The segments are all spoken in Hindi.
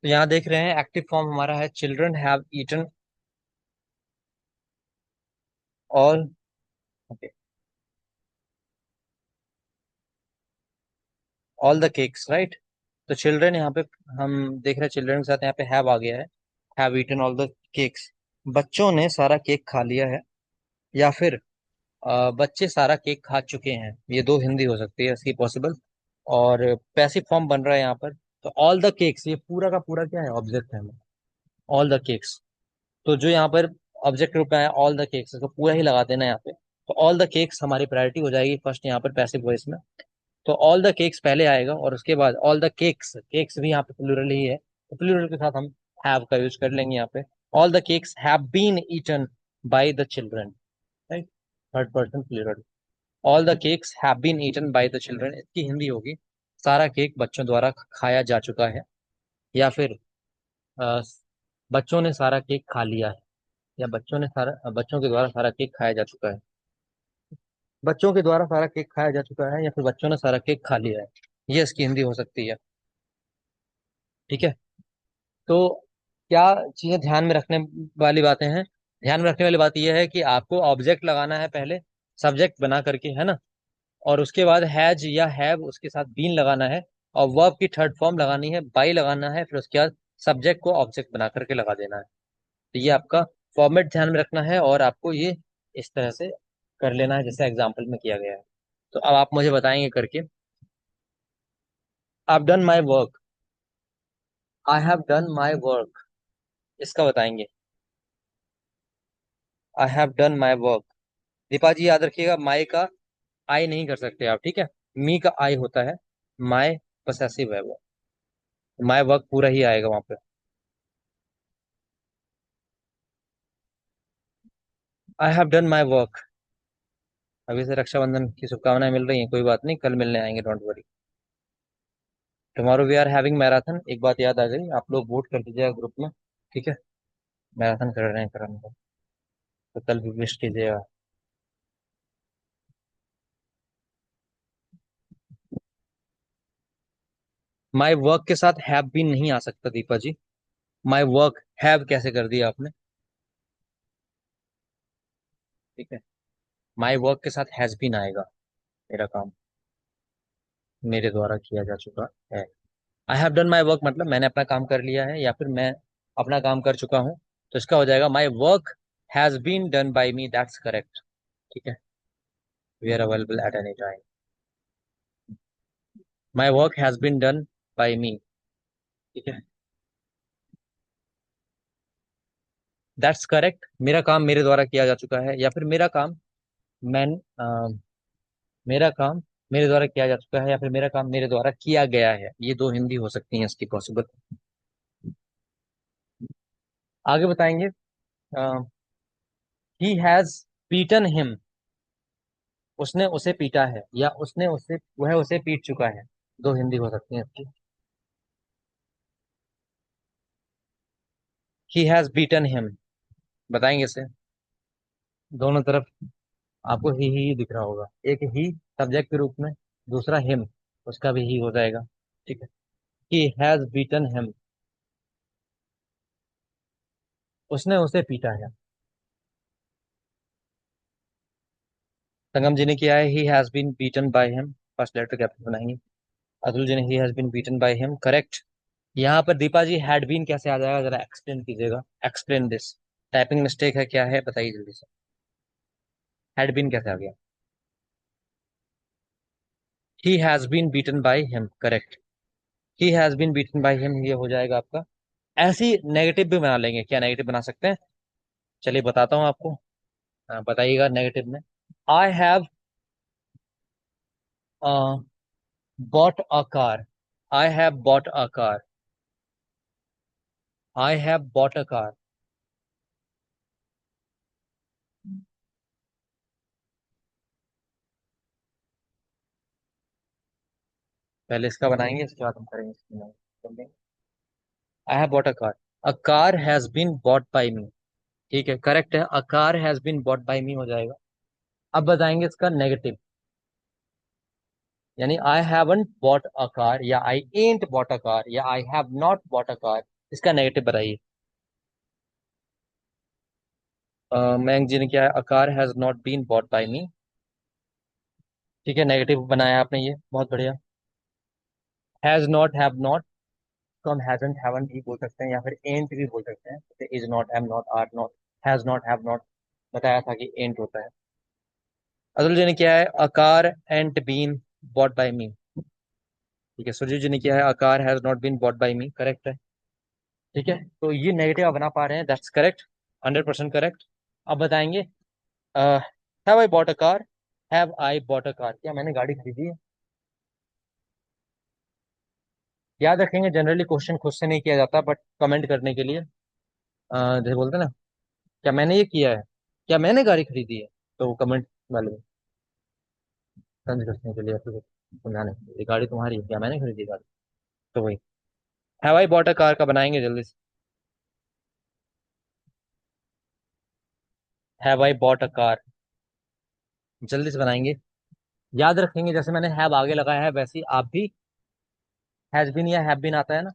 तो यहाँ देख रहे हैं एक्टिव फॉर्म हमारा है children have eaten all. Okay, all the cakes right. तो चिल्ड्रन यहाँ पे हम देख रहे हैं, चिल्ड्रन के साथ यहाँ पे हैव आ गया है। Have eaten all the cakes, बच्चों ने सारा केक खा लिया है। या फिर बच्चे सारा केक खा चुके हैं, ये दो हिंदी हो सकती है इसकी पॉसिबल। और पैसिव फॉर्म बन रहा है यहाँ पर। तो ऑल द केक्स, ये पूरा का पूरा क्या है, ऑब्जेक्ट है। ऑल द केक्स, तो जो यहाँ पर ऑब्जेक्ट रूप में है ऑल द केक्स, इसको पूरा ही लगा देना यहाँ पे। तो ऑल द केक्स हमारी प्रायोरिटी हो जाएगी फर्स्ट यहाँ पर पैसिव वॉइस में। तो ऑल द केक्स पहले आएगा और उसके बाद ऑल द केक्स, केक्स भी यहाँ पे प्लूरल ही है, तो प्लूरल के साथ हम हैव का यूज कर लेंगे यहाँ पे। All the cakes have been eaten by the children, right, third person plural. All the cakes have been eaten by the children, इसकी हिंदी होगी सारा केक बच्चों द्वारा खाया जा चुका है। या फिर अ, बच्चों ने सारा केक खा लिया है, या बच्चों के द्वारा सारा केक खाया जा चुका है। बच्चों के द्वारा सारा केक खाया जा चुका है, या फिर बच्चों ने सारा केक खा लिया है, ये इसकी हिंदी हो सकती है। ठीक है। तो क्या चीजें ध्यान में रखने वाली बातें हैं, ध्यान में रखने वाली बात यह है कि आपको ऑब्जेक्ट लगाना है पहले, सब्जेक्ट बना करके, है ना। और उसके बाद हैज या हैव, उसके साथ बीन लगाना है। और वर्ब की थर्ड फॉर्म लगानी है, बाई लगाना है, फिर उसके बाद सब्जेक्ट को ऑब्जेक्ट बना करके लगा देना है। तो ये आपका फॉर्मेट ध्यान में रखना है, और आपको ये इस तरह से कर लेना है जैसे एग्जाम्पल में किया गया है। तो अब आप मुझे बताएंगे करके, आप done my work, I have done my work, इसका बताएंगे। I have done my work, Deepa ji याद रखिएगा, माई का आई नहीं कर सकते आप, ठीक है। मी का आई होता है, माई पसेसिव है वो, माई वर्क पूरा ही आएगा वहां पे। आई हैव डन माई वर्क। अभी से रक्षाबंधन की शुभकामनाएं मिल रही हैं, कोई बात नहीं, कल मिलने आएंगे, don't worry. Tomorrow we are having marathon, एक बात याद आ गई, आप लोग वोट कर दीजिएगा ग्रुप में, ठीक है। मैराथन कर रहे हैं करने को, तो कल भी विश कीजिएगा। माई वर्क के साथ हैव बीन नहीं आ सकता दीपा जी, माई वर्क हैव कैसे कर दिया आपने, ठीक है। माई वर्क के साथ हैज बीन आएगा, मेरा काम मेरे द्वारा किया जा चुका है। आई हैव डन माई वर्क मतलब मैंने अपना काम कर लिया है, या फिर मैं अपना काम कर चुका हूँ। तो इसका हो जाएगा my work has been done by me, that's correct, ठीक है। We are available at any time, my work has been done by me, ठीक है। दैट्स करेक्ट, मेरा काम मेरे द्वारा किया जा चुका है, या फिर मैं मेरा काम मेरे द्वारा किया जा चुका है, या फिर मेरा काम मेरे द्वारा किया गया है, ये दो हिंदी हो सकती हैं इसकी पॉसिबल। आगे बताएंगे, ही हैज बीटन हिम, उसने उसे पीटा है, या वह उसे पीट चुका है, दो हिंदी हो सकती हैं इसकी। ही हैज बीटन हिम, बताएंगे इसे, दोनों तरफ आपको ही दिख रहा होगा, एक ही सब्जेक्ट के रूप में, दूसरा हिम, उसका भी ही हो जाएगा, ठीक है। ही हैज बीटन हिम, उसने उसे पीटा है। संगम जी ने किया है he has been beaten by him, first letter capital बनाएंगे। अतुल जी ने he has been beaten by him, correct. यहाँ पर दीपा जी हैड बीन कैसे आ जाएगा, जरा एक्सप्लेन कीजिएगा, एक्सप्लेन दिस, टाइपिंग मिस्टेक है क्या है, बताइए जल्दी से। हैड बीन कैसे आ गया, he has been beaten by him, correct. He has been beaten by him, ये हो जाएगा आपका। ऐसी नेगेटिव भी बना लेंगे, क्या नेगेटिव बना सकते हैं, चलिए बताता हूँ आपको। बताइएगा नेगेटिव में, I have bought a car, I have bought a car, I have bought a car. पहले इसका बनाएंगे, इसके बाद हम करेंगे इसकी। I have bought a car has been bought by me, ठीक है, करेक्ट है, a car has been bought by me हो जाएगा। अब बताएंगे इसका नेगेटिव, यानी I haven't bought a car, या I ain't bought a car, या I have not bought a car, इसका नेगेटिव बताइए। मयंक जी ने क्या है, a car has not been bought by me. ठीक है, नेगेटिव बनाया आपने, ये बहुत बढ़िया। हैज नॉट, हैव नॉट, तो हम हैजंट हैवन भी बोल सकते हैं या फिर एंट भी बोल सकते हैं, जैसे is not, am not, are not, has not, have not. बताया था कि एंट होता है। अतुल जी ने किया है, a car ain't been bought by me. ठीक है, सुरजीत जी ने किया है, a car has not been bought by me, correct है। ठीक है, तो ये नेगेटिव आप बना पा रहे हैं, दैट्स करेक्ट, 100% करेक्ट। अब बताएंगे, have I bought a car, have I bought a car, क्या मैंने गाड़ी खरीदी है। याद रखेंगे, जनरली क्वेश्चन खुद से नहीं किया जाता, बट कमेंट करने के लिए जैसे बोलते हैं ना, क्या मैंने ये किया है, क्या मैंने गाड़ी खरीदी है, तो वो कमेंट वाले तंज कसने के लिए, फिर समझाने के लिए, गाड़ी तुम्हारी है, क्या मैंने खरीदी गाड़ी, तो वही have I bought a car का बनाएंगे जल्दी से। Have I bought a car, जल्दी से बनाएंगे। याद रखेंगे, जैसे मैंने हैव आगे लगाया है वैसे ही आप भी हैज बीन या हैव बीन आता है ना,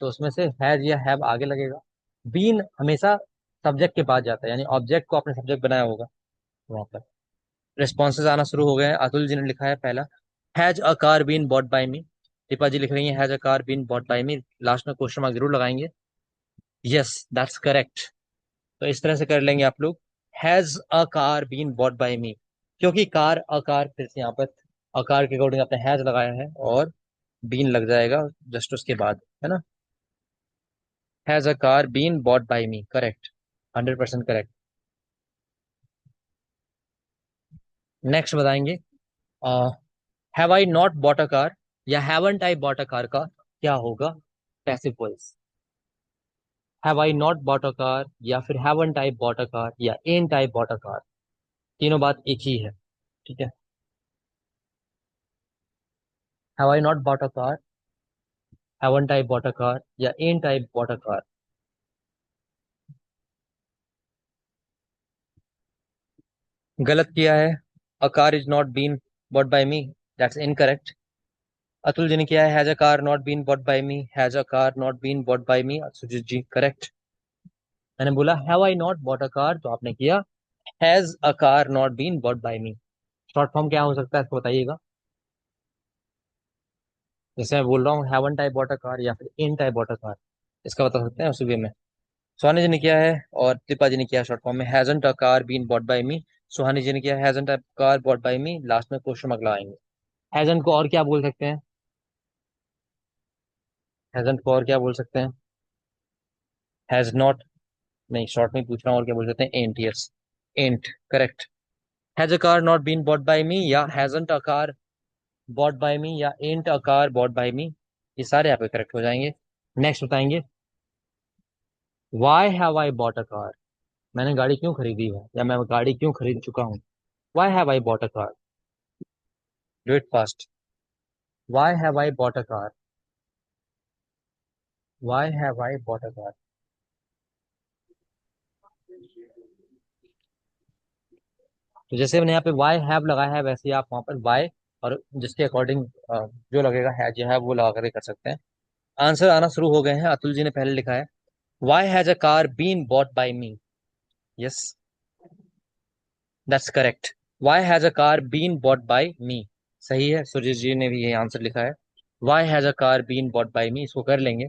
तो उसमें से हैज या हैव आगे लगेगा। बीन हमेशा सब्जेक्ट के बाद जाता है, यानी ऑब्जेक्ट को आपने सब्जेक्ट बनाया होगा वहां पर। रिस्पॉन्सेज आना शुरू हो गए हैं। अतुल जी ने लिखा है पहला, has a car been bought by me. Deepa ji लिख रही है, has a car been bought by me, last में क्वेश्चन मार्क जरूर लगाएंगे। Yes, that's correct. तो इस तरह से कर लेंगे आप लोग, has a car been bought by me, क्योंकि कार अ कार, फिर से यहाँ पर अ कार के अकॉर्डिंग आपने हैज लगाया है और बीन लग जाएगा जस्ट उसके बाद, है ना। Has a car been bought by me, correct, 100% correct. Next बताएंगे, have I not bought a car या haven't I bought a car का क्या होगा passive voice. Have I not bought a car या फिर haven't I bought a car या ain't I bought a car, तीनों बात एक ही है। ठीक है, have I not bought a car, haven't I bought a car या ain't I bought a car. गलत किया है, a car is not been bought by me, that's incorrect. Atul ji ने किया है, has a car not been bought by me, has a car not been bought by me, Sujeet ji correct. मैंने बोला have I not bought a car, तो आपने किया has a car not been bought by me. Short form क्या हो सकता है इसको बताइएगा। जैसे मैं बोल रहा हूँ haven't I bought a car या फिर int I bought a car, इसका बता सकते हैं उसी वे में। सोनी जी ने किया है और दीपा जी ने किया शॉर्ट फॉर्म में, hasn't a car been bought by me. Suhani ji ने किया hasn't a car bought by me, last में क्वेश्चन मार्क लगाएंगे। हैजंट को और क्या बोल सकते हैं, हैजंट को और क्या बोल सकते हैं, हैज नॉट, नहीं शॉर्ट में पूछ रहा हूँ, और क्या बोल सकते हैं, ain't, yes, ain't correct. Has a car not been bought by me या hasn't a car bought by me या ain't a car bought by me, ये सारे यहाँ पे करेक्ट हो जाएंगे। नेक्स्ट बताएंगे, why have I bought a car, मैंने गाड़ी क्यों खरीदी है या मैं गाड़ी क्यों खरीद चुका हूँ। Y have I bought a car, do it fast. Y have I bought a car, Y have I bought a car. तो जैसे मैंने यहाँ पे वाई हैव लगाया है वैसे ही आप वहां पर वाई और जिसके अकॉर्डिंग जो लगेगा है जो है वो लगा कर कर सकते हैं। आंसर आना शुरू हो गए हैं। अतुल जी ने पहले लिखा है, why has a car been bought by me. Yes, that's correct, why has a car been bought by me, सही है। सुरजीत जी ने भी यही आंसर लिखा है, why has a car been bought by me, इसको कर लेंगे।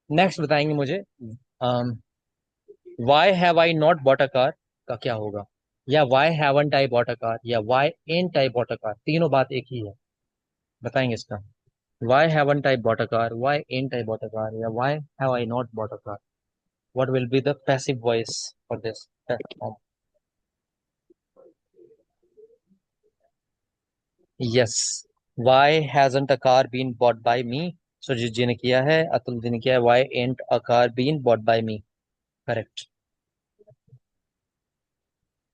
नेक्स्ट बताएंगे मुझे, why have I not bought a car का क्या होगा, या why haven't I bought a car या why ain't I bought a car, तीनों बात एक ही है, बताएंगे इसका। Why haven't I bought a car, why ain't I bought a car या why have I not bought a car, what will be the passive voice for this. Yes, why hasn't a car been bought by me, Sujeet ji ने किया है, अतुल जी ने किया है, why ain't a car been bought by me, correct.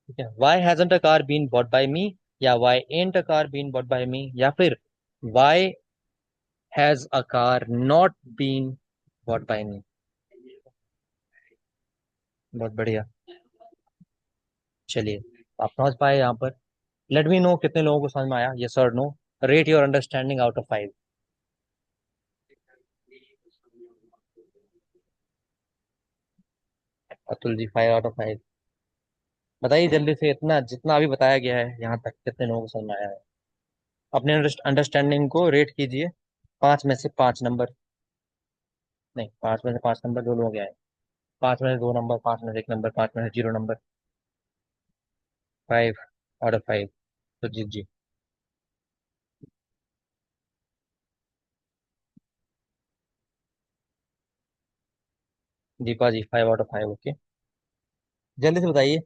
ठीक है, why hasn't a car been bought by me या why ain't a car been bought by me या फिर why has a car not been bought by me. बहुत बढ़िया, चलिए आप समझ पाए यहाँ पर। लेट मी नो कितने लोगों को समझ में आया, यस और no. Rate your understanding out of 5। Atul ji 5 out of 5। बताइए जल्दी से, इतना जितना अभी बताया गया है यहाँ तक कितने लोगों को समझ में आया है? अपने अंडरस्टैंडिंग को रेट कीजिए, 5 में से 5 नंबर। नहीं, 5 में से 5 नंबर दो लोग आए। 5 में से 2 नंबर, 5 में से 1 नंबर, 5 में से 0 नंबर। 5 out of 5। तो जी जी। दीपा जी 5 आउट ऑफ 5, ओके। जल्दी से बताइए,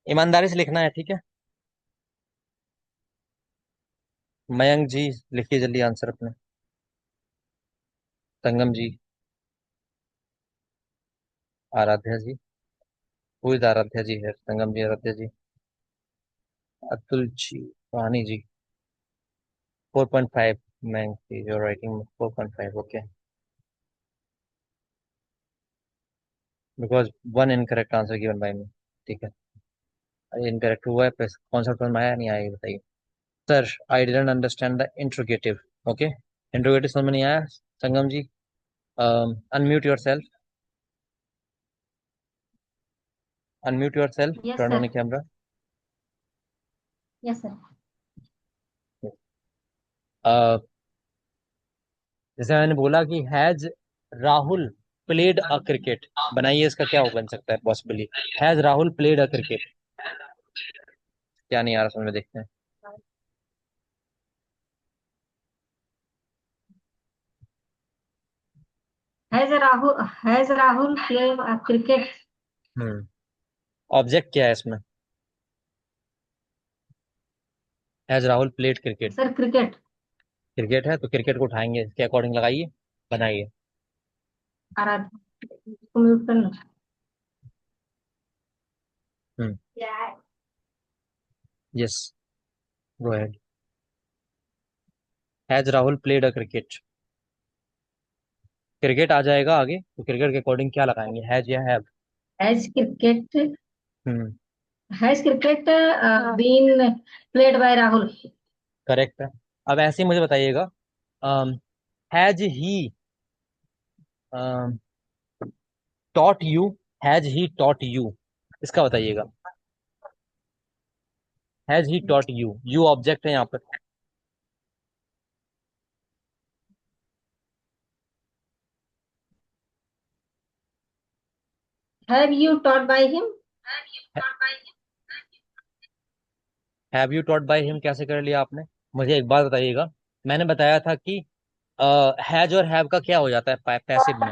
ईमानदारी से लिखना है, ठीक है। मयंक जी, लिखिए जल्दी आंसर अपने। संगम जी। आराध्या जी। हुई आराध्या जी है, संगम जी, आराध्या जी। अतुल जी। वानी जी। 4.5। मयंक जी जो writing 4.5, okay. Because one incorrect answer given by me. ठीक है। इनकरेक्ट हुआ है, कौन सा टर्म आया नहीं आया, ये बताइए। Sir, I didn't understand the interrogative. Okay. Interrogative समझ में नहीं आया। Sangam ji, unmute yourself. Unmute yourself, yes turn on sir. Camera. Yes sir. जैसे मैंने बोला कि has Rahul played a cricket, बनाइए इसका क्या बन सकता है possibly. Has Rahul played a cricket. क्या नहीं आ रहा समझ में, देखते हैं। Has Rahul play cricket? Hmm. Object क्या है इसमें? Has Rahul played cricket. Sir cricket. Cricket है तो क्रिकेट को उठाएंगे, इसके अकॉर्डिंग लगाइए, बनाइए। आराध्या को म्यूट करना। Hmm. Yes, go ahead. Has Rahul played a cricket. Cricket आ जाएगा आगे, तो क्रिकेट के अकॉर्डिंग क्या लगाएंगे, हैज या have? Has cricket hmm. Has cricket been played by Rahul? Correct है। अब ऐसे ही मुझे बताइएगा, has he taught you, has he taught you, इसका बताइएगा। Has he taught you, you object है यहाँ पर। Have you taught by him? Have you taught by him कैसे कर लिया आपने? मुझे एक बात बताइएगा। मैंने बताया था कि हैज और हैव का क्या हो जाता है पैसिव में।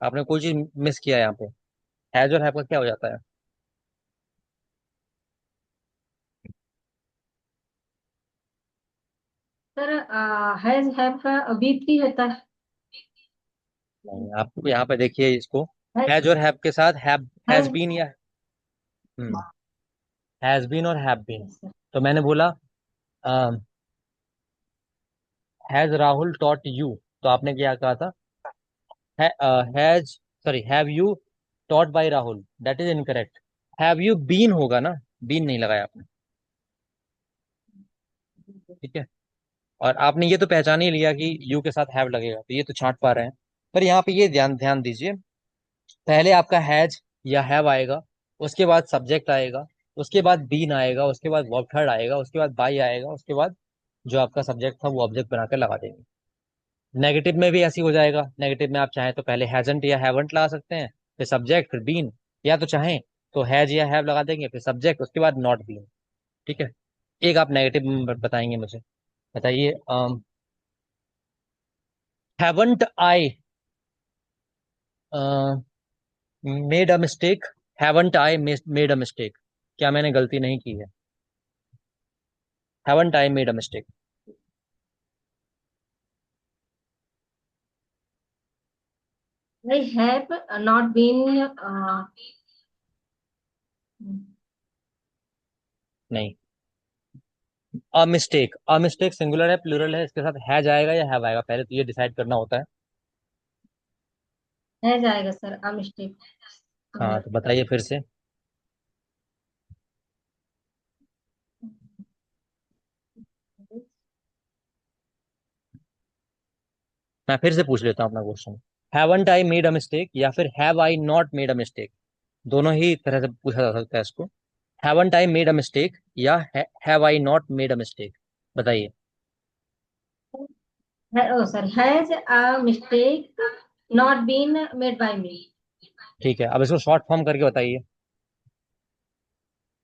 आपने कोई चीज मिस किया है यहाँ पे। हैज और हैव का क्या हो जाता है? सर हैज हैव का बी3 होता है। नहीं, आप यहाँ पे देखिए इसको। हैज हैज और हैव के साथ हैज हैज बीन या हैज बीन और हैव बीन। तो मैंने बोला हैज राहुल टॉट यू, तो आपने क्या कहा था? Has, sorry, have you taught by Rahul, that is incorrect. Have you been होगा ना, बीन नहीं लगाया आपने। ठीक है। और आपने ये तो पहचान ही लिया कि यू के साथ हैव लगेगा, तो ये तो छांट पा रहे हैं। पर यहाँ पे ये ध्यान ध्यान दीजिए, पहले आपका हैज या हैव आएगा, उसके बाद सब्जेक्ट आएगा, उसके बाद बीन आएगा, उसके बाद वर्ब थर्ड आएगा, उसके बाद बाई आएगा, उसके बाद जो आपका सब्जेक्ट था वो ऑब्जेक्ट बनाकर लगा देंगे। नेगेटिव में भी ऐसी हो जाएगा। नेगेटिव में आप चाहें तो पहले हैजंट या हैवंट लगा सकते हैं, फिर सब्जेक्ट, फिर बीन। या तो चाहें तो हैज या हैव लगा देंगे, फिर सब्जेक्ट, उसके बाद नॉट बीन। ठीक है। एक आप नेगेटिव में बताएंगे मुझे। बताइए, haven't I made a mistake. Haven't I made a mistake, क्या मैंने गलती नहीं की है? Haven't I made a mistake. नहीं, हैव नॉट बीन। नहीं, a mistake, a mistake singular है प्लूरल है, इसके साथ हैज आएगा या हैव आएगा, पहले तो ये डिसाइड करना होता है। हैज आएगा सर, आ मिस्टेक तो हाँ, है। तो बताइए फिर से। मैं फिर से पूछ लेता हूँ अपना question. Haven't I made a mistake या फिर have I not made a mistake, दोनों ही तरह से पूछा जा सकता है इसको। Haven't I made a mistake या have I not made a mistake, बताइए। है oh sorry, has a mistake not been made by me. ठीक है, अब इसको शॉर्ट फॉर्म करके बताइए।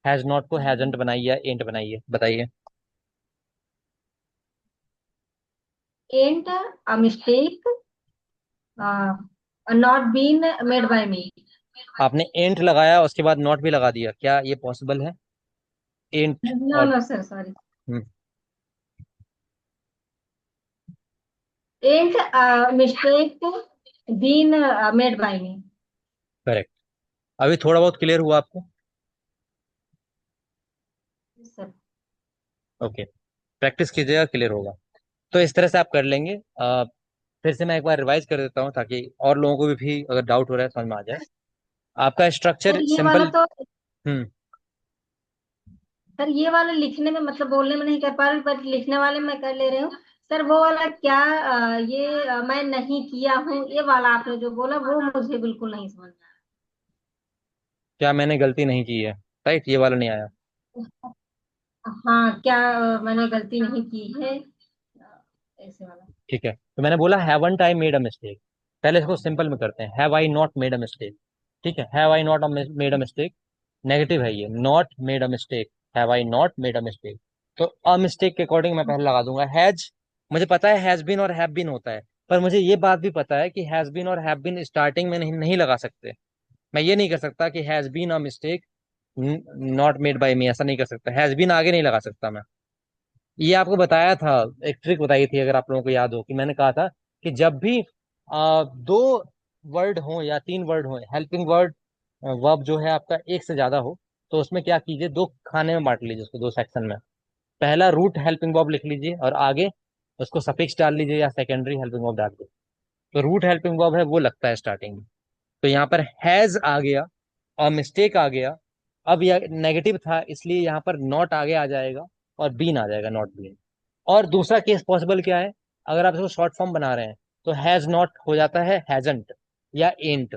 हैज नॉट को हैजंट बनाइए या एंट बनाइए, बताइए। Ain't a mistake not been made by me. आपने एंट लगाया उसके बाद नॉट भी लगा दिया, क्या ये पॉसिबल है? एंट नो और no sir, sorry. Hmm, ain't mistake been made by me. Correct. अभी थोड़ा बहुत क्लियर हुआ आपको? सर। ओके, प्रैक्टिस कीजिएगा, क्लियर होगा। तो इस तरह से आप कर लेंगे। फिर से मैं एक बार रिवाइज कर देता हूँ ताकि और लोगों को भी अगर डाउट हो रहा है समझ में आ जाए। आपका सर स्ट्रक्चर ये वाला सिंपल। तो, हम्म। सर ये वाला लिखने में मतलब बोलने में नहीं कर पा रही, बट लिखने वाले में कर ले रही हूँ। सर वो वाला क्या, मैं नहीं किया हूँ, ये वाला आपने जो बोला वो मुझे बिल्कुल नहीं समझ में क्या मैंने गलती नहीं की है? राइट, ये वाला नहीं आया। आया। हाँ, क्या मैंने गलती नहीं की है, ऐसे वाला। ठीक है, तो मैंने बोला haven't I made a mistake. पहले इसको सिंपल में करते हैं, have I not made a mistake. ठीक है, have I not made a mistake, negative है ये, not made a mistake, have I not made a mistake. तो अ मिस्टेक के अकॉर्डिंग मैं पहले लगा दूंगा हैज। मुझे पता है हैज बीन और हैव बीन होता है, पर मुझे ये बात भी पता है कि हैज बीन और हैव बीन स्टार्टिंग में नहीं लगा सकते। मैं ये नहीं कर सकता कि has been a mistake not made by me, ऐसा नहीं कर सकता, हैज बीन आगे नहीं लगा सकता मैं। ये आपको बताया था, एक ट्रिक बताई थी अगर आप लोगों को याद हो, कि मैंने कहा था कि जब भी दो वर्ड हो या तीन वर्ड हो, हेल्पिंग वर्ड वर्ब जो है आपका एक से ज्यादा हो, तो उसमें क्या कीजिए, दो खाने में बांट लीजिए उसको, दो सेक्शन में। पहला रूट हेल्पिंग वर्ब लिख लीजिए और आगे उसको सफिक्स डाल लीजिए या सेकेंडरी हेल्पिंग वर्ब डाल दीजिए। तो रूट हेल्पिंग वर्ब है वो लगता है स्टार्टिंग में। तो यहाँ पर हैज आ गया और मिस्टेक आ गया। अब यह नेगेटिव था इसलिए यहाँ पर नॉट आगे आ जाएगा और बीन आ जाएगा, नॉट बीन। और दूसरा केस पॉसिबल क्या है, अगर आप इसको शॉर्ट फॉर्म बना रहे हैं तो हैज नॉट हो जाता है हैजंट या एंट।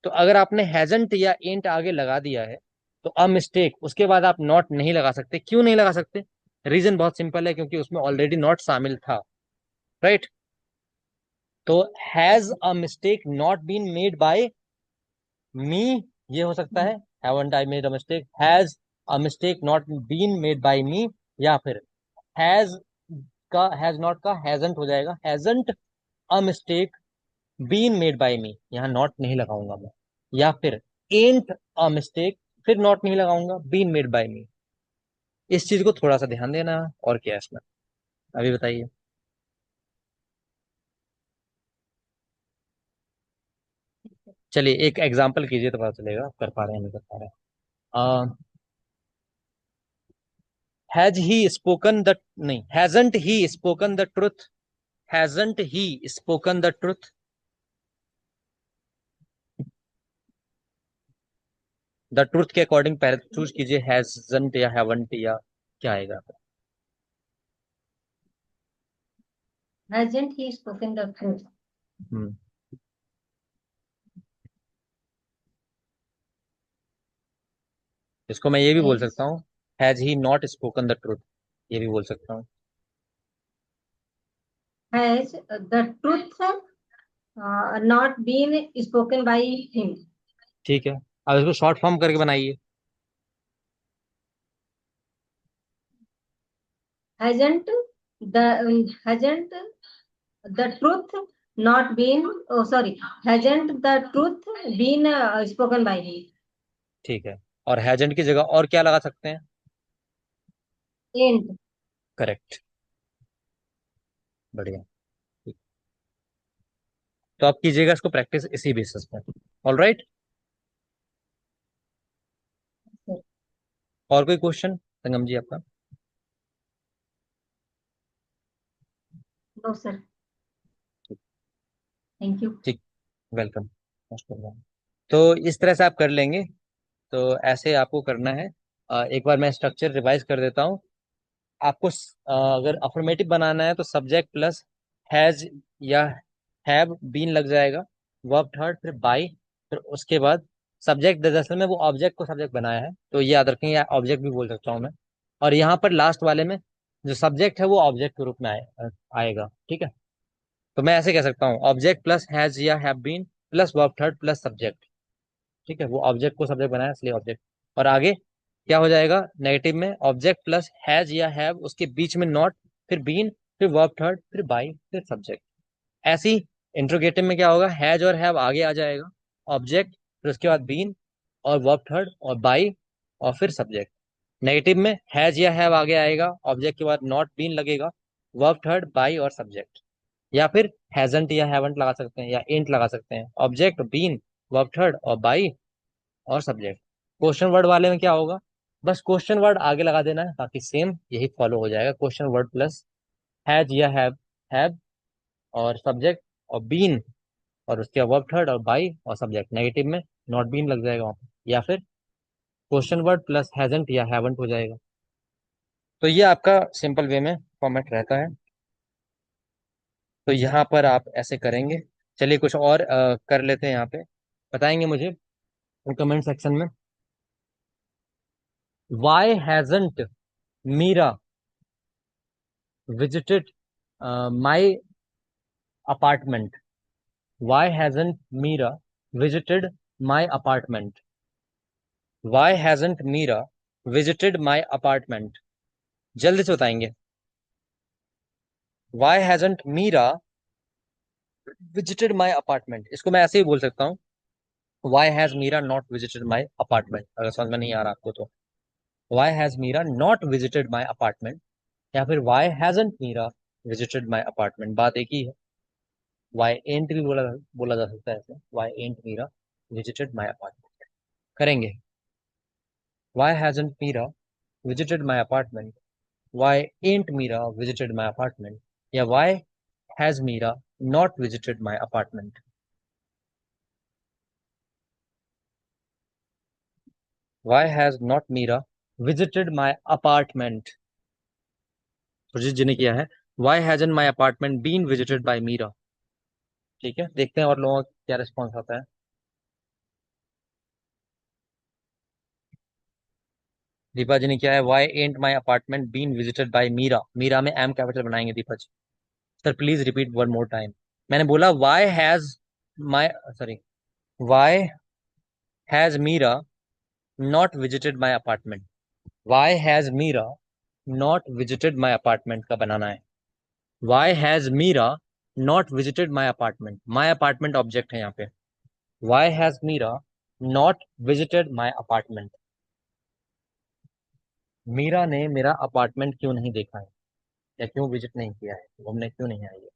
तो अगर आपने हैजंट या एंट आगे लगा दिया है तो अ मिस्टेक उसके बाद आप नॉट नहीं लगा सकते। क्यों नहीं लगा सकते? रीजन बहुत सिंपल है, क्योंकि उसमें ऑलरेडी नॉट शामिल था। राइट। तो has a mistake not been made by me, ये हो सकता है। Haven't I made a mistake, has a mistake not been made by me, या फिर हैज का हैज नॉट का हैजंट हो जाएगा, hasn't a mistake been made by me, यहाँ नॉट नहीं लगाऊंगा मैं। या फिर एंट अ मिस्टेक, फिर नॉट नहीं लगाऊंगा, बीन मेड बाय मी। इस चीज को थोड़ा सा ध्यान देना है, और क्या है इसमें, अभी बताइए। चलिए एक एग्जांपल कीजिए तो पता चलेगा आप कर पा रहे हैं नहीं कर पा रहे हैं। हैज ही स्पोकन द, नहीं, hasn't he spoken the truth, hasn't he spoken the truth. The truth के अकॉर्डिंग पहले चूज कीजिए, हैजंट या हैवंट या क्या आएगा। Hasn't he spoken the truth? हम्म। इसको मैं ये भी बोल सकता Has हूँ, has he not spoken the truth, ये भी बोल सकता हूँ। has the truth not been spoken by him? ठीक है, अब इसको शॉर्ट फॉर्म करके बनाइए। Hasn't hasn't the truth not been, oh sorry, hasn't the truth been spoken by him? ठीक है, और हैजेंट की जगह और क्या लगा सकते हैं? Ain't. करेक्ट, बढ़िया। ठीक। तो आप कीजिएगा इसको प्रैक्टिस इसी बेसिस पे। All right. और कोई क्वेश्चन संगम जी आपका? No sir, thank you. ठीक, वेलकम, मोस्ट वेलकम। तो इस तरह से आप कर लेंगे। तो ऐसे आपको करना है। एक बार मैं स्ट्रक्चर रिवाइज कर देता हूँ आपको। अगर अफर्मेटिव बनाना है तो सब्जेक्ट प्लस हैज या हैव बीन लग जाएगा। वर्ब थर्ड, फिर बाई, फिर उसके बाद सब्जेक्ट। दरअसल में वो ऑब्जेक्ट को सब्जेक्ट बनाया है, तो ये याद रखेंगे, या ऑब्जेक्ट भी बोल सकता हूँ मैं। और यहाँ पर लास्ट वाले में जो सब्जेक्ट है वो ऑब्जेक्ट के रूप में आएगा, ठीक है। तो मैं ऐसे कह सकता हूँ, ऑब्जेक्ट प्लस हैज या have been plus verb third plus subject, ठीक है। वो ऑब्जेक्ट को सब्जेक्ट बनाया इसलिए ऑब्जेक्ट। और आगे क्या हो जाएगा नेगेटिव में, ऑब्जेक्ट प्लस हैज या हैव, उसके बीच में नॉट, फिर बीन, फिर वर्ब थर्ड, फिर बाई, फिर सब्जेक्ट। ऐसी इंट्रोगेटिव में क्या होगा, हैज और हैव आगे आ जाएगा, ऑब्जेक्ट, फिर उसके बाद बीन और वर्ब थर्ड और बाई और फिर सब्जेक्ट। नेगेटिव में हैज या हैव आगे आएगा, ऑब्जेक्ट के बाद नॉट बीन लगेगा, वर्ब थर्ड बाई और सब्जेक्ट। या फिर हैजंट या हैवंट लगा सकते हैं, या इंट लगा सकते हैं, ऑब्जेक्ट बीन वर्ब थर्ड और बाई और सब्जेक्ट। क्वेश्चन वर्ड वाले में क्या होगा, बस क्वेश्चन वर्ड आगे लगा देना है, बाकी सेम यही फॉलो हो जाएगा, क्वेश्चन वर्ड प्लस हैज या हैव और सब्जेक्ट और बीन और उसके वर्ब थर्ड और बाई और सब्जेक्ट। नेगेटिव में नॉट बीन लग जाएगा वहां पे, या फिर क्वेश्चन वर्ड प्लस हैजंट या हैवंट हो जाएगा। तो ये आपका सिंपल वे में फॉर्मेट रहता है। तो यहाँ पर आप ऐसे करेंगे। चलिए कुछ और कर लेते हैं यहाँ पे, बताएंगे मुझे कमेंट सेक्शन में। Why hasn't Meera visited my apartment? Why hasn't Meera visited my apartment? Why hasn't Meera visited my apartment? जल्दी से बताएंगे। Why hasn't Meera visited my apartment, इसको मैं ऐसे ही बोल सकता हूँ, why has Meera not visited my apartment, अगर समझ में नहीं आ रहा आपको तो। Why has Meera not visited my apartment, या फिर why hasn't Meera visited my apartment, बात एक ही है। वाई एंट भी बोला जा सकता है ऐसे, why ain't Meera visited my apartment. करेंगे, why hasn't Meera visited my apartment, why ain't Meera visited my apartment, या why has Meera not visited my apartment? Why has not Meera visited my apartment? Surjeet ji ने किया है, why hasn't my apartment been visited by Meera? ठीक है, देखते हैं और लोगों का क्या रिस्पॉन्स आता है। दीपा जी ने किया है, why ain't my apartment been visited by Meera? Meera में एम कैपिटल बनाएंगे Deepa ji. Sir please repeat one more time. मैंने बोला why has my, sorry, why has Meera not visited my apartment? Why has Meera not visited my apartment का बनाना है। Why has Meera not visited my apartment, my apartment object है यहाँ पे। Why has Meera not visited my apartment? Meera ने मेरा अपार्टमेंट क्यों नहीं देखा है, या क्यों विजिट नहीं किया है, घूमने क्यों नहीं आई है?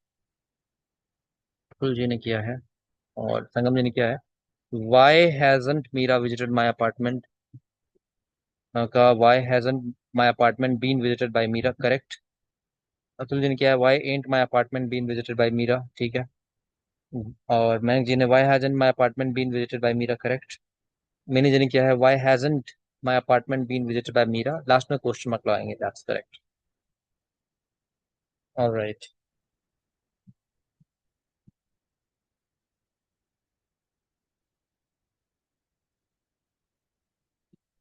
फुल जी ने किया है और संगम जी ने किया है, why hasn't Meera visited my apartment का, why hasn't my apartment been visited by Meera, correct. Atul ji ने किया है, why ain't my apartment been visited by Meera, ठीक है। और मयंक जी ने, why hasn't my apartment been visited by Meera, correct. मैंने जी ने किया है, why hasn't my apartment been visited by Meera, last में क्वेश्चन मार्क लगाएंगे, that's correct. Alright,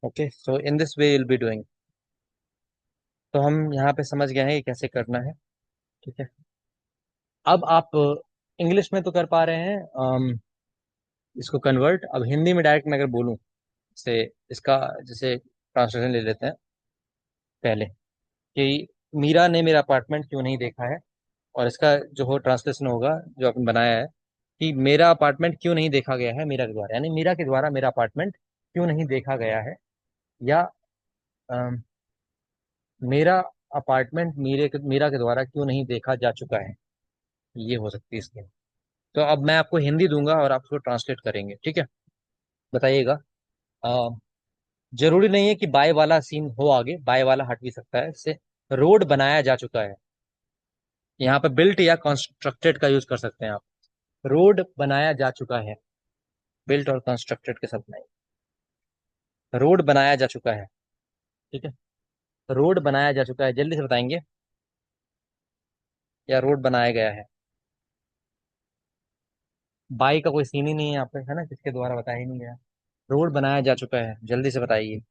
okay, so in this way will be doing. तो हम यहाँ पे समझ गए हैं कि कैसे करना है, ठीक है। अब आप इंग्लिश में तो कर पा रहे हैं इसको कन्वर्ट, अब हिंदी में डायरेक्ट मैं अगर बोलूँ से इसका, जैसे ट्रांसलेशन ले लेते हैं पहले, कि मीरा ने मेरा अपार्टमेंट क्यों नहीं देखा है। और इसका जो हो ट्रांसलेशन होगा, जो आपने बनाया है, कि मेरा अपार्टमेंट क्यों नहीं देखा गया है मीरा के द्वारा, यानी मीरा के द्वारा मेरा अपार्टमेंट क्यों नहीं देखा गया है, या अम, मेरा अपार्टमेंट मीरा के द्वारा क्यों नहीं देखा जा चुका है, ये हो सकती है इसकी। तो अब मैं आपको हिंदी दूंगा और आप उसको ट्रांसलेट करेंगे, ठीक है। बताइएगा। अ, जरूरी नहीं है कि बाय वाला सीन हो आगे, बाय वाला हट भी सकता है इससे। रोड बनाया जा चुका है, यहाँ पे बिल्ट या कंस्ट्रक्टेड का यूज कर सकते हैं आप। रोड बनाया जा चुका है, बिल्ट और कंस्ट्रक्टेड के साथ नहीं। रोड बनाया जा चुका है, ठीक है। रोड बनाया जा चुका है, जल्दी से बताएंगे, या रोड बनाया गया है? बाई का कोई सीन ही नहीं है यहाँ पे, है ना, किसके द्वारा बताया ही नहीं गया। रोड बनाया जा चुका है, जल्दी से बताइए।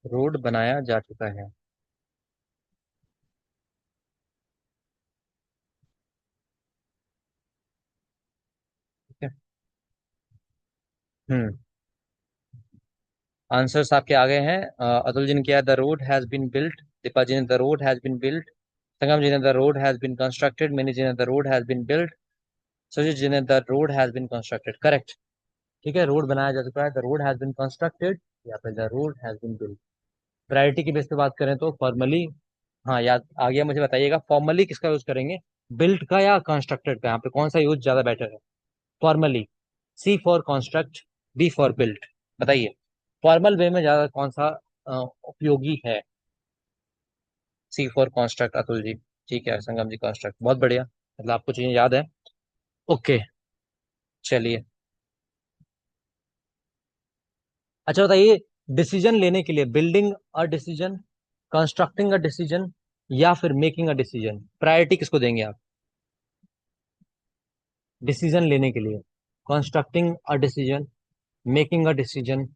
रोड बनाया जा चुका है। ठीक है। हम्म। आंसर्स आपके आगे हैं। अतुल जी ने किया the road has been built, Deepa ji ने the road has been built, Sangam ji ने the road has been constructed, Mini ji ने the road has been built, Sujeet ji ने the road has been constructed. Correct. ठीक है, रोड बनाया जा चुका है, the road has been constructed या फिर the road has been built. Variety की बेस पे बात करें तो फॉर्मली, हाँ याद आ गया, मुझे बताइएगा फॉर्मली किसका यूज करेंगे, बिल्ट का या कंस्ट्रक्टेड का, यहाँ पे कौन सा यूज ज्यादा बेटर है। Formally, C for construct, B for built. बताइए, फॉर्मल वे में ज्यादा कौन सा उपयोगी है। C for construct Atul ji. ठीक है, संगम जी कॉन्स्ट्रक्ट, बहुत बढ़िया, मतलब आपको चीजें याद है। ओके। चलिए। अच्छा बताइए, डिसीजन लेने के लिए, building a decision, constructing a decision या फिर मेकिंग अ डिसीजन, प्रायोरिटी किसको देंगे आप। डिसीजन लेने के लिए, constructing a decision, making a decision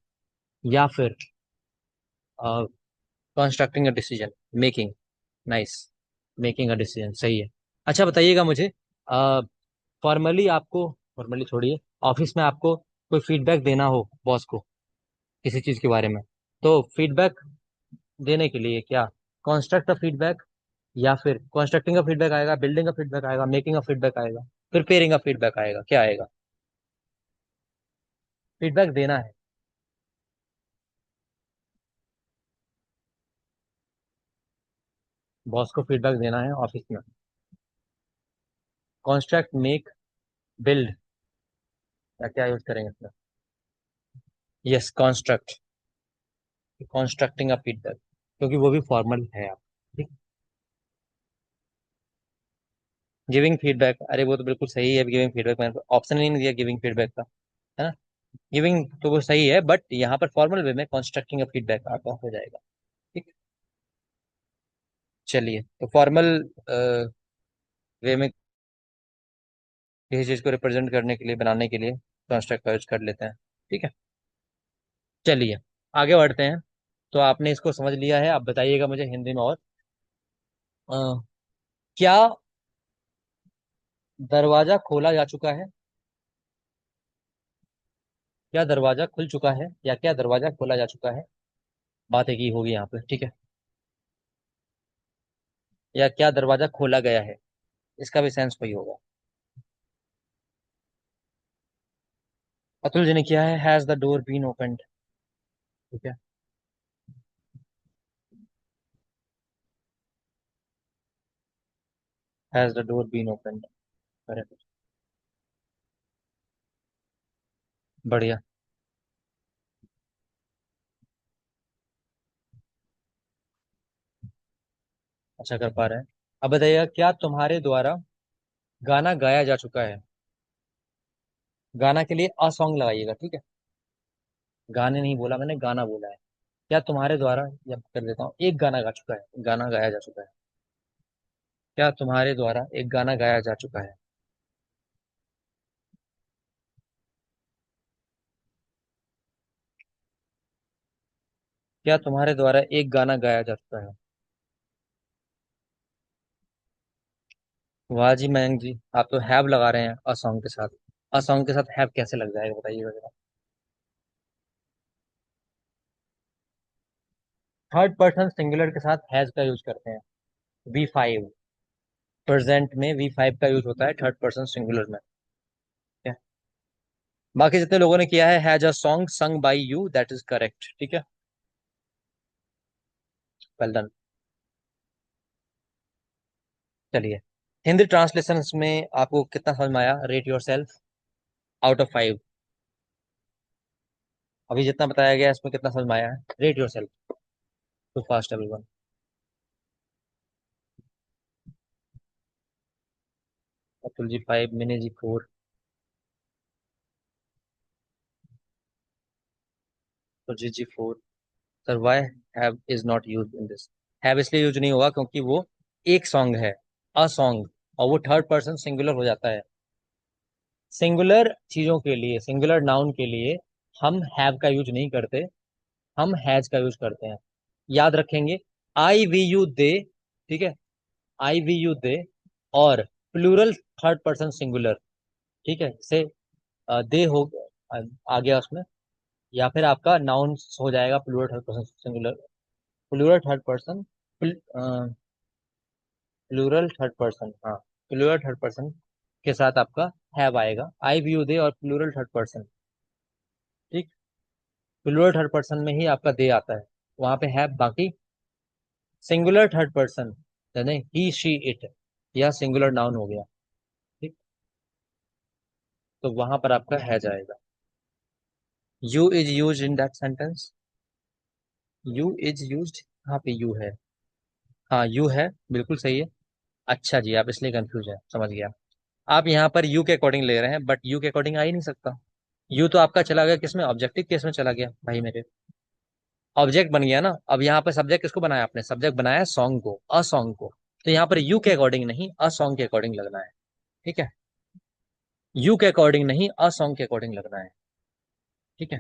या फिर constructing a decision, making. Nice. Making a decision सही है। अच्छा बताइएगा मुझे, फॉर्मली आपको, फॉर्मली छोड़िए, ऑफिस में आपको कोई फीडबैक देना हो बॉस को किसी चीज के बारे में, तो फीडबैक देने के लिए क्या, कॉन्स्ट्रक्ट का फीडबैक या फिर कॉन्स्ट्रक्टिंग का फीडबैक आएगा, बिल्डिंग का फीडबैक आएगा, मेकिंग का फीडबैक आएगा, प्रिपेयरिंग का फीडबैक आएगा, क्या आएगा। फीडबैक देना है। बॉस को फीडबैक देना है ऑफिस में। कॉन्स्ट्रक्ट, मेक, बिल्ड, या क्या यूज करेंगे इसमें। यस, कॉन्स्ट्रक्ट, कॉन्स्ट्रक्टिंग का फीडबैक, क्योंकि वो भी फॉर्मल है आप। ठीक। गिविंग फीडबैक, अरे वो तो बिल्कुल सही है, गिविंग फीडबैक, मैंने ऑप्शन ही नहीं दिया गिविंग फीडबैक का, है ना। गिविंग तो वो सही है, बट यहाँ पर फॉर्मल वे में कंस्ट्रक्टिंग का फीडबैक आपका हो जाएगा। ठीक। चलिए, तो फॉर्मल वे में किसी चीज को रिप्रेजेंट करने के लिए, बनाने के लिए कंस्ट्रक्ट का यूज कर लेते हैं। ठीक है। चलिए, आगे बढ़ते हैं। तो आपने इसको समझ लिया है, आप बताइएगा मुझे हिंदी में और, अ, क्या दरवाजा खोला जा चुका है, क्या दरवाजा खुल चुका है या क्या दरवाजा खोला जा चुका है, बात एक ही होगी यहाँ पे। ठीक है। या क्या दरवाजा खोला गया है, इसका भी सेंस वही होगा। अतुल जी ने किया है has the door been opened. ठीक है। Has the door been opened. Correct. बढ़िया। अच्छा कर पा रहे हैं। अब बताइएगा, क्या तुम्हारे द्वारा गाना गाया जा चुका है। गाना के लिए अ सॉन्ग लगाइएगा, ठीक है। गाने नहीं बोला मैंने, गाना बोला है। क्या तुम्हारे द्वारा, या कर देता हूँ, एक गाना गा चुका है, गाना गाया जा चुका है। क्या तुम्हारे द्वारा एक गाना गाया जा चुका है। क्या तुम्हारे द्वारा एक गाना गाया जा चुका है। वाह जी मयंक जी, आप तो हैव लगा रहे हैं अ सॉन्ग के साथ। अ सॉन्ग के साथ हैव कैसे लग जाएगा, बताइएगा जरा। थर्ड पर्सन सिंगुलर के साथ हैज का यूज करते हैं, V5। प्रेजेंट में V5 का यूज होता है थर्ड पर्सन सिंगुलर में। ठीक है। बाकी जितने लोगों ने किया है, has a song sung by you, that is correct. ठीक है। Well done. चलिए, हिंदी ट्रांसलेशन में आपको कितना समझ में आया, rate your self out of 5। अभी जितना बताया गया इसमें कितना समझ में आया है, rate yourself too fast everyone. Atul ji 5, Mini ji 4, Sujeet ji 4, sir why have is not use in this. Have इसलिए यूज नहीं होगा क्योंकि वो एक सॉन्ग है, अ सॉन्ग, और वो थर्ड पर्सन सिंगुलर हो जाता है। सिंगुलर चीजों के लिए, सिंगुलर नाउन के लिए हम हैव का यूज नहीं करते, हम हैज का यूज करते हैं। याद रखेंगे, आई वी यू दे, ठीक है, आई वी यू दे, और प्लूरल थर्ड पर्सन सिंगुलर, ठीक है, से दे हो आ गया उसमें, या फिर आपका नाउन हो जाएगा plural third person singular, plural third person, plural third person, हाँ, प्लूरल थर्ड पर्सन के साथ आपका हैव आएगा, आई वी यू दे और प्लूरल थर्ड पर्सन, ठीक। प्लूरल थर्ड पर्सन में ही आपका दे आता है, वहां पे हैव, बाकी सिंगुलर थर्ड पर्सन यानी ही शी इट, या सिंगुलर नाउन हो गया, ठीक, तो वहां पर आपका है जाएगा। You is use in that sentence, you is use, यहाँ पे यू है, हाँ यू है, बिल्कुल सही है। अच्छा जी, आप इसलिए कंफ्यूज है, समझ गया। आप यहाँ पर यू के अकॉर्डिंग ले रहे हैं, बट यू के अकॉर्डिंग आ ही नहीं सकता। यू तो आपका चला गया किसमें, ऑब्जेक्टिव केस में चला गया भाई मेरे, ऑब्जेक्ट बन गया ना। अब यहाँ पर सब्जेक्ट किसको बनाया आपने, सब्जेक्ट बनाया सॉन्ग को, अ सॉन्ग को, तो यहाँ पर यू के अकॉर्डिंग नहीं, अ सॉन्ग के अकॉर्डिंग लगना है, ठीक है, यू के अकॉर्डिंग नहीं, अ सॉन्ग के अकॉर्डिंग लगना है, ठीक है।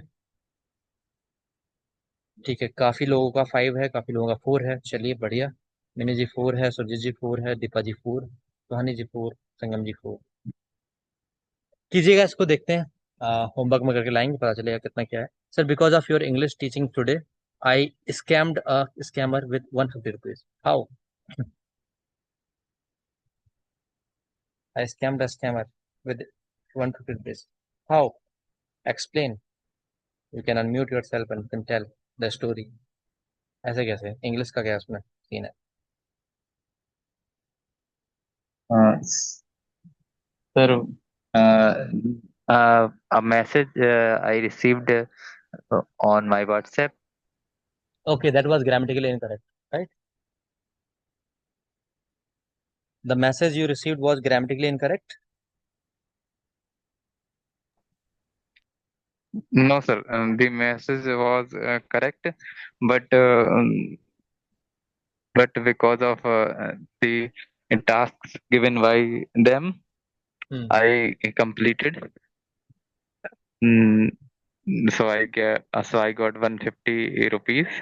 ठीक है, काफी लोगों का 5 है, काफी लोगों का 4 है, चलिए बढ़िया। मिनी जी 4 है, सुरजीत जी 4 है, दीपा जी 4, सुहानी जी 4, संगम जी 4। कीजिएगा इसको, देखते हैं, होमवर्क में करके लाएंगे, पता चलेगा कितना क्या है। Sir because of your English teaching today I scammed a scammer with 150 rupees, how? I scammed a scammer with 150 rupees, how? Explain, you can unmute yourself and can tell the story. ऐसे कैसे, इंग्लिश का क्या उसमें सीन है? Sir, uh, a message I received on my WhatsApp. Okay, that was grammatically incorrect, right? The message you received was grammatically incorrect. No, sir, the message was correct, but but because of the tasks given by them, Hmm. I completed. Mm, so I got 150 rupees,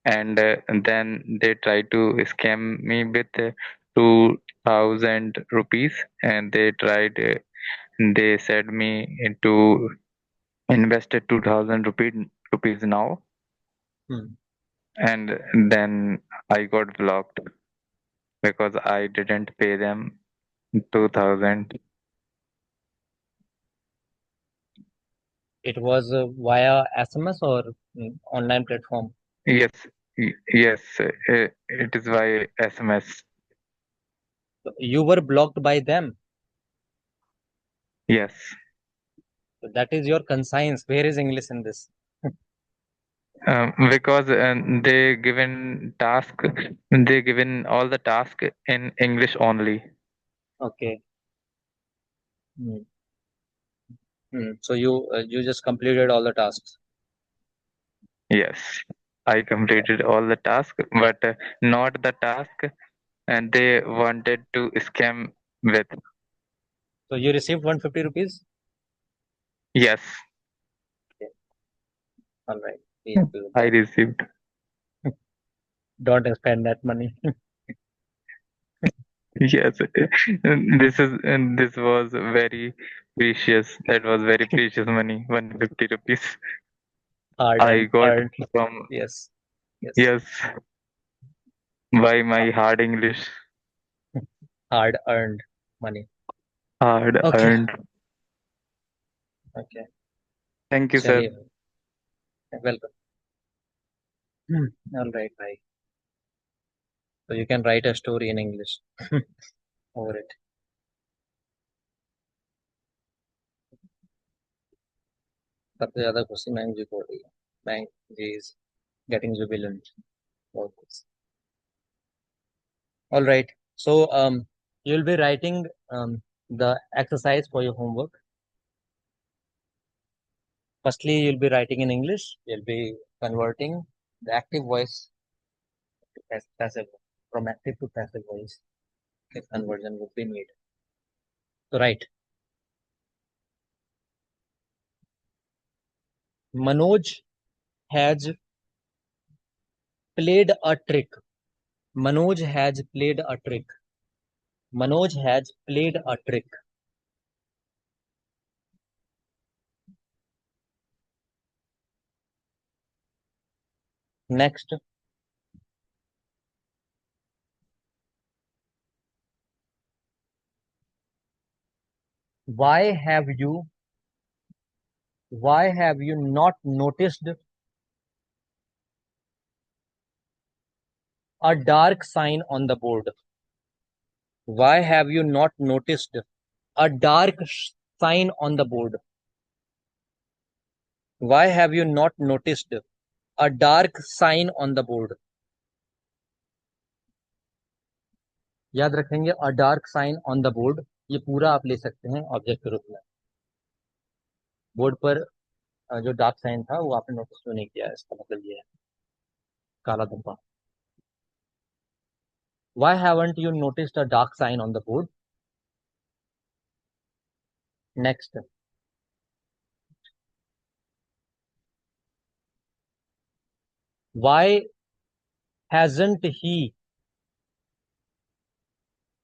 and then they tried to scam me with 2,000 rupees, and they said me to invested 2,000 rupees now, Hmm. and then I got blocked because I didn't pay them 2,000. It was via SMS or online platform. Yes, yes, it is by SMS. So you were blocked by them. Yes, So that is your conscience. Where is English in this? because they given all the task in English only. Okay. Hmm. Hmm. So you just completed all the tasks. Yes, I completed all the task, but not the task, and they wanted to scam with. So you received 150 rupees. Yes, Okay. All right. Be happy with I that. received. Don't spend that money. Yes, this was very precious. That was very precious money. 150 rupees. Hard I and got earned. from, Yes. Yes. yes, by my hard English, Hard earned money. hard Okay. earned. Okay. Thank you, sir. चलिए, welcome. All right, bye. So you can write a story in English over it. सबसे ज्यादा खुशी मैंग जी को हो रही है, मैंग ji is getting jubilant about this. All right. So you'll be writing the exercise for your homework. Firstly, you'll be writing in English. You'll be converting The active voice to passive, from active to passive voice, if conversion would be made. So right, Manoj has played a trick. Manoj has played a trick. Manoj has played a trick. Next, why have you not noticed a dark sign on the board? Why have you not noticed a dark sign on the board? Why have you not noticed a dark sign on the board? याद रखेंगे a dark sign on the board, ये पूरा आप ले सकते हैं ऑब्जेक्ट के रूप में। बोर्ड पर जो डार्क साइन था वो आपने नोटिस तो नहीं किया, इसका मतलब ये है काला धब्बा। Why haven't you noticed a dark sign on the board? Next, why hasn't he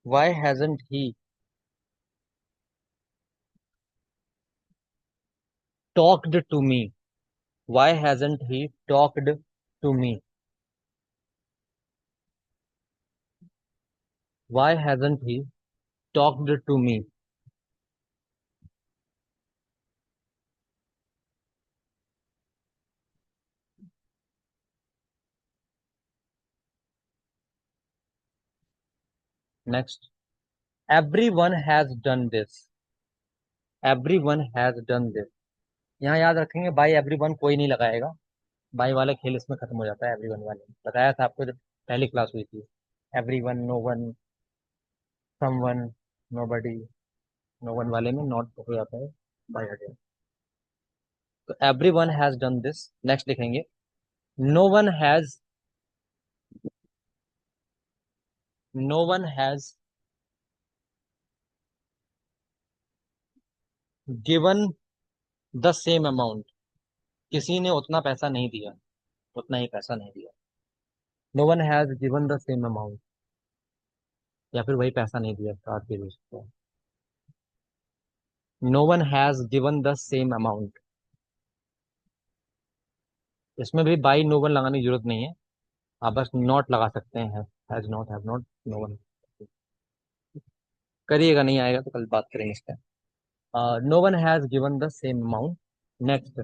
why hasn't he talked to me? Why hasn't he talked to me? Why hasn't he talked to me? Next, everyone has done this. Everyone has done this. यहाँ याद रखेंगे बाई एवरीवन कोई नहीं लगाएगा, बाई वाला खेल इसमें खत्म हो जाता है। एवरीवन वाले बताया था आपको जब पहली क्लास हुई थी। Everyone, no one, someone, nobody, no one वाले में नॉट हो जाता है बाई आ जाए। तो everyone has done this. Next लिखेंगे no one has no one has given the same amount. किसी ने उतना पैसा नहीं दिया, उतना ही पैसा नहीं दिया। No one has given the same amount, या फिर वही पैसा नहीं दिया कार्ड के बेस पर। No one has given the same amount, इसमें भी बाई नो वन लगाने की जरूरत नहीं है, आप बस नॉट लगा सकते हैं। Has not, have not, no one. करिएगा, नहीं आएगा तो कल बात करेंगे इसका। No one has given the same amount. Next,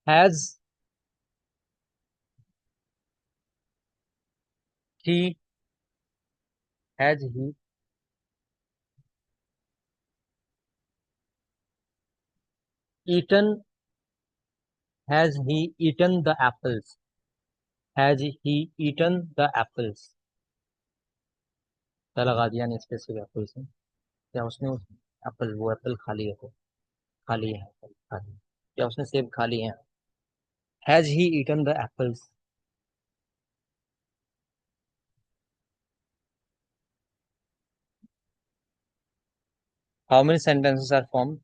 has he has he eaten has he eaten the apples. Has he eaten the apples, क्या लगा दिया नहीं स्पेसिफिक एप्पल से, क्या उसने उस एप्पल, वो एप्पल खा लिया को, खा लिया है एप्पल खा लिया, क्या उसने सेब खा लिए हैं। Has he eaten the apples. How many sentences are form?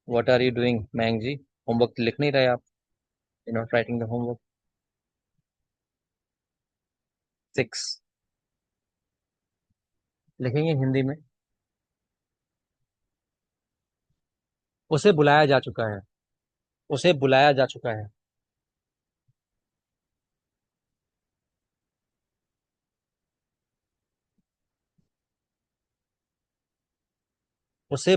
What are you doing Mayank ji? Homework लिख नहीं रहे आप? You not writing the homework. 6 लिखेंगे हिंदी में। उसे बुलाया जा चुका है, उसे बुलाया जा चुका है। उसे